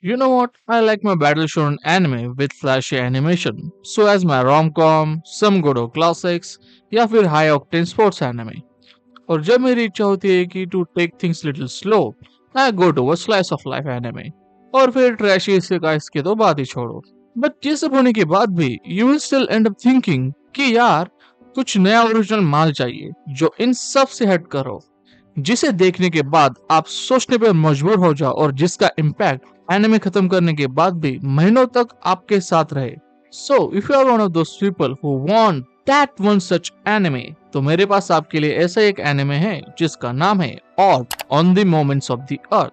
You know what? I like my battle shonen anime with flashy animation. So as my rom-com, some good old classics या फिर high octane sports anime. और जब मेरी इच्छा होती है कि to take things little slow, I go to a slice of life anime. और फिर ट्रैशी इसके का इसके तो बात ही छोड़ो. बट ये सब होने के बाद भी you will still and up thinking कि यार कुछ नया ओरिजिनल माल चाहिए जो इन सब से हट कर हो, जिसे देखने के बाद आप सोचने पर मजबूर हो जाओ और जिसका इम्पैक्ट एनिमे खत्म करने के बाद भी महीनों तक आपके साथ रहे. So if you are one of those people who want that one such anime, तो मेरे पास आपके लिए ऐसा एक एनिमे है जिसका नाम है ऑर्ब on the moments of the अर्थ,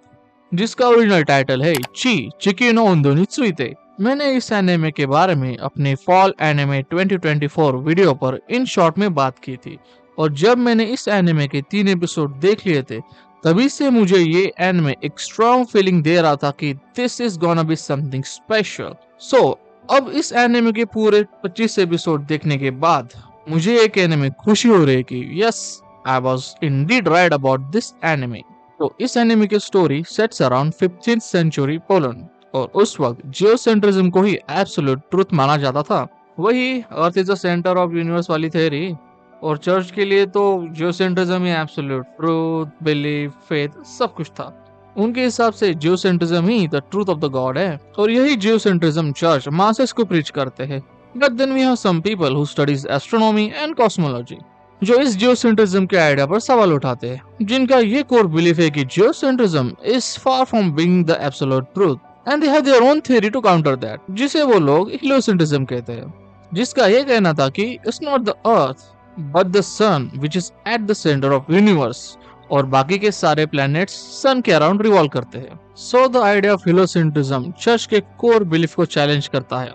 जिसका ओरिजिनल टाइटल है ची चिकी नो उंदो नि त्सुइते. मैंने इस एनिमे के बारे में अपने फॉल एनिमे 2024 वीडियो पर इन शॉर्ट में बात की थी, और जब मैंने इस एनिमे के 3 एपिसोड देख लिए थे, तभी से मुझे ये एनिमे एक स्ट्रॉन्ग फीलिंग दे रहा था कि this is gonna be something special. So अब इस एनिमे के पूरे 25 एपिसोड देखने के बाद मुझे एक एनिमे खुशी हो रही है कि yes, I was indeed right about this anime. तो इस एनिमे की story sets around 15th century Poland, और उस वक्त जियोसेंट्रिज्म को ही एब्सोल्यूट ट्रुथ माना जाता था. वही earth is the centre of universe वाली थ्योरी. और चर्च के लिए तो जियोसेंट्रिज्म ही एब्सोल्यूट ट्रूथ, बिलीफ, फेथ सब कुछ था. उनके हिसाब से जियोसेंट्रिज्म ही the truth of the God है, और यही जियोसेंट्रिज्म चर्च मासेस को प्रीच करते हैं. But then we have some people who studies astronomy and cosmology, जो इस जियोसेंट्रिज्म के आइडिया पर सवाल उठाते हैं, जिनका ये कोर बिलीफ है कि geocentrism is far from being the absolute truth, and they have their own theory to counter that, जिसे वो लोग हीलियोसेंट्रिज्म कहते हैं, जिसका ये कहना था कि it's not the earth but the sun which is at the centre of universe, और बाकी के सारे प्लैनेट्स सन के अराउंड रिवॉल्व करते हैं. So the idea of heliocentrism church के कोर बिलीफ को चैलेंज करता है.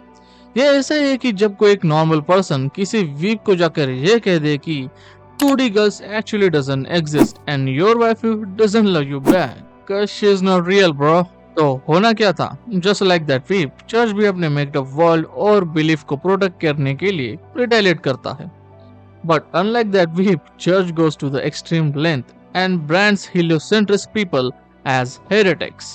ये ऐसा है कि जब कोई एक नॉर्मल पर्सन किसी वीक को जाकर ये कह दे कि 2D girls actually doesn't exist and your wife doesn't love you back cause she is not real bro. तो होना क्या था, just like that weep church भी अपने मेकअप वर्ल्ड और बिलीफ को प्रोटेक्ट करने के लिए रिटेलिएट करता है. But unlike that weep, church goes to the extreme length and brands heliocentric people as heretics.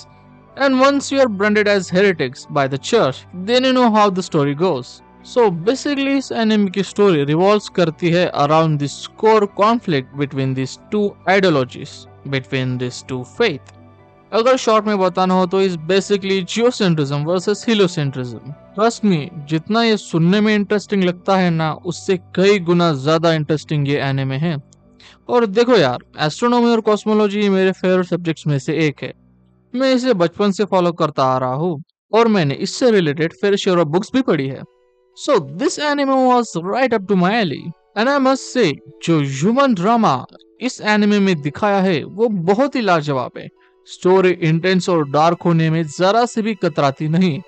And once you are branded as heretics by the church, then you know how the story goes. So basically इस anime की story revolves करती है around this core conflict between these two ideologies, between these two faith. अगर short में बताना हो तो is basically geocentrism versus heliocentrism. Trust me, जितना ये सुनने में इंटरेस्टिंग लगता है ना, उससे कई गुना ज्यादा इंटरेस्टिंग ये एनिमे है. और देखो यार, एस्ट्रोनॉमी और कॉस्मोलॉजी मेरे फेवरेट सब्जेक्ट्स में से एक है. मैं इसे बचपन से फॉलो करता आ रहा हूँ, और मैंने इससे related fair share of books भी पढ़ी है. So this anime was right up to my alley, and I must say जो ह्यूमन ड्रामा इस एनिमे में दिखाया है वो बहुत ही लाजवाब है. स्टोरी इंटेंस और डार्क होने में जरा से भी कतराती नहीं.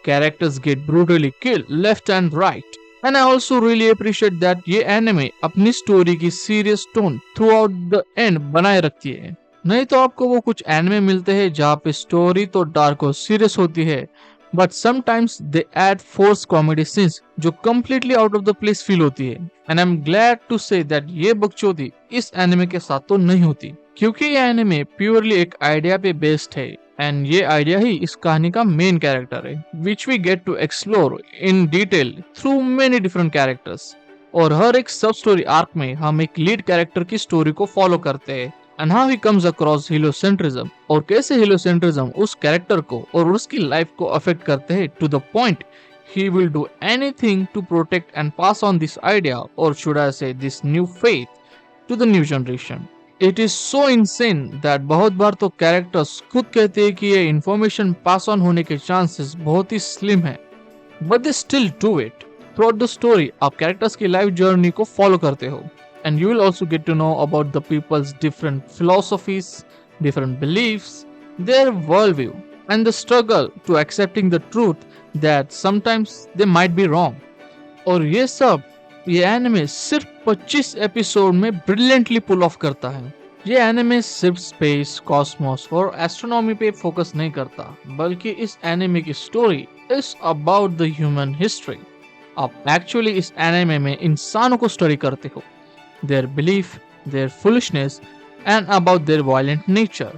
Characters get brutally killed left and right, and I also really appreciate that ये एनिमे अपनी स्टोरी की serious tone throughout the end बनाए रखती है. नहीं तो आपको वो कुछ एनिमे मिलते हैं जहाँ पे स्टोरी तो डार्क और सीरियस होती है, but sometimes they add force comedy scenes जो completely out of the place feel होती है. And I am glad to say that ये बकचोदी इस एनिमे के साथ तो नहीं होती, क्योंकि ये एनिमे प्योरली एक आइडिया पे बेस्ड है, एंड ये आइडिया ही इस कहानी का मेन कैरेक्टर है, which we get to explore in detail through many different characters. और हर एक सब स्टोरी आर्क में हम एक लीड कैरेक्टर की स्टोरी को फॉलो करते हैं, and how he comes across heliocentrism, और कैसे हीलियोसेंट्रिज्म उस कैरेक्टर को और उसकी लाइफ को अफेक्ट करते हैं to the point he will do anything to protect and pass on this idea, or should I say this new faith, to the new generation. It is so insane that बहुत बार तो characters खुद कहते हैं कि ये information pass on होने के chances बहुत ही स्लिम है, but they still do it. Through out the story आप कैरेक्टर्स की लाइफ जर्नी को फॉलो करते हो, and you will also get to know about the people's different philosophies, different beliefs, their worldview, and the struggle to accepting the truth that sometimes they might be wrong. और ये anime सिर्फ 25 episode में brilliantly pull of करता है. ये anime सिर्फ space, Cosmos और astronomy पे फोकस नहीं करता, बल्कि इस एनिमे की story is about the human history. आप एक्चुअली इस एनिमे में इंसानों को स्टडी करते हो, their belief, their foolishness, and about their violent nature.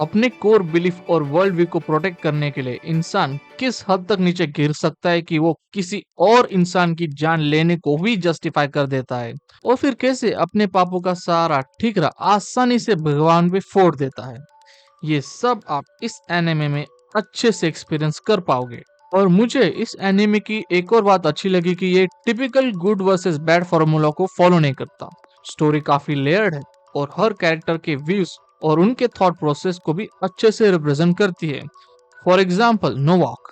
अपने कोर बिलीफ और वर्ल्ड व्यू को प्रोटेक्ट करने के लिए इंसान किस हद तक नीचे गिर सकता है कि वो किसी और इंसान की जान लेने को भी जस्टिफाई कर देता है, और फिर कैसे अपने पापों का सारा ठीकरा आसानी से भगवान पे फोड़ देता है। ये सब आप इस एनिमे में अच्छे से एक्सपीरियंस कर पाओगे। और मुझे इस एनिमे की एक और बात अच्छी लगी कि ये typical good versus bad formula को फॉलो नहीं करता। स्टोरी काफी लेयर्ड है और हर कैरेक्टर के व्यूज और उनके थॉट प्रोसेस को भी अच्छे से रिप्रेजेंट करती है। For example Novak,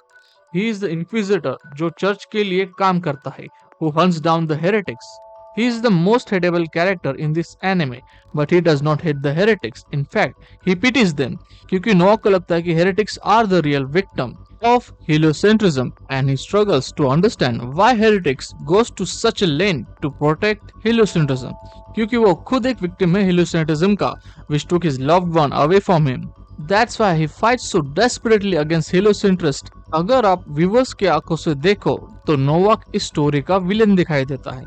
he is the inquisitor जो चर्च के लिए काम करता है, who hunts down the heretics. He is the most hateable character in this anime, but he does not hate the heretics. In fact, he pities them, क्योंकि नोआ को लगता है कि heretics are the real victim of heliocentrism, and he struggles to understand why heretics goes to such a length to protect heliocentrism. क्योंकि वो खुद एक victim है heliocentrism का, which took his loved one away from him. That's why he fights so desperately against heliocentrist. अगर आप viewers के आंखों से देखो तो नोवाक इस स्टोरी का विलेन दिखाई देता है,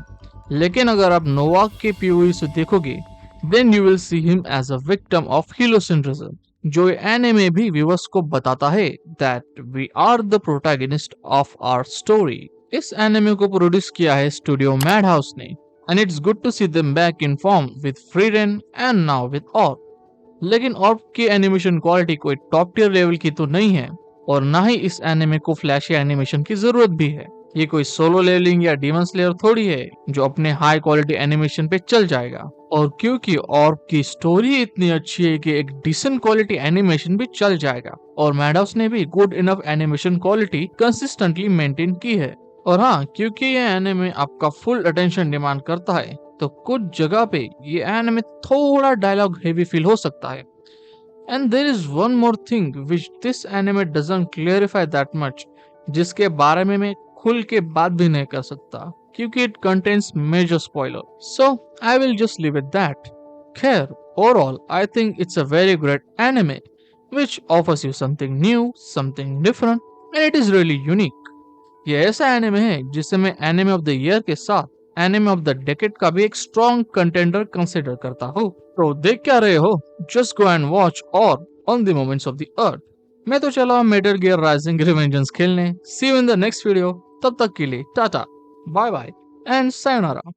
लेकिन अगर आप नोवाक के पीओवी से देखोगे then you will see him as a victim of heliocentrism, जो एनिमे भी व्यूवर्स को बताता है that we are the protagonist of our story. इस एनिमे को प्रोड्यूस किया है स्टूडियो मैड हाउस ने, and it's good to see them back in form with Frieren and now with Orb. लेकिन ऑर्ब की एनिमेशन क्वालिटी कोई top tier level की तो नहीं है, और ना ही इस एनिमे को फ्लैशी एनिमेशन की जरूरत भी है। ये कोई सोलो लेवलिंग या डीमन स्लेयर थोड़ी है जो अपने हाई क्वालिटी एनिमेशन पे चल जाएगा। और क्योंकि ऑर्ब की स्टोरी इतनी अच्छी है कि एक डिसेंट क्वालिटी एनिमेशन भी चल जाएगा, और मैडहाउस ने भी good enough animation quality consistently maintain की है। और हाँ, क्योंकि ये एनिमे आपका फुल अटेंशन डिमांड करता है तो कुछ जगह पे ये एनिमे थोड़ा डायलॉग हेवी फील हो सकता है। And there is one more thing which this anime doesn't clarify that much, जिसके बारे में मैं खुल के बात भी नहीं कर सकता क्योंकि it contains major spoiler, so I will just leave it that. खैर, overall I think it's a very great anime which offers you something new, something different, and it is really unique. ये ऐसा anime है जिसे मैं anime of the year के साथ anime of the decade का भी एक स्ट्रॉन्ग कंटेंडर कंसिडर करता हूँ। तो देख क्या रहे हो, just go and watch Orb on the moments of the earth. मैं तो चला मेटल गियर राइजिंग रिवेंजेंस खेलने। See you in the next video, तब तक के लिए tata, bye bye and sayonara.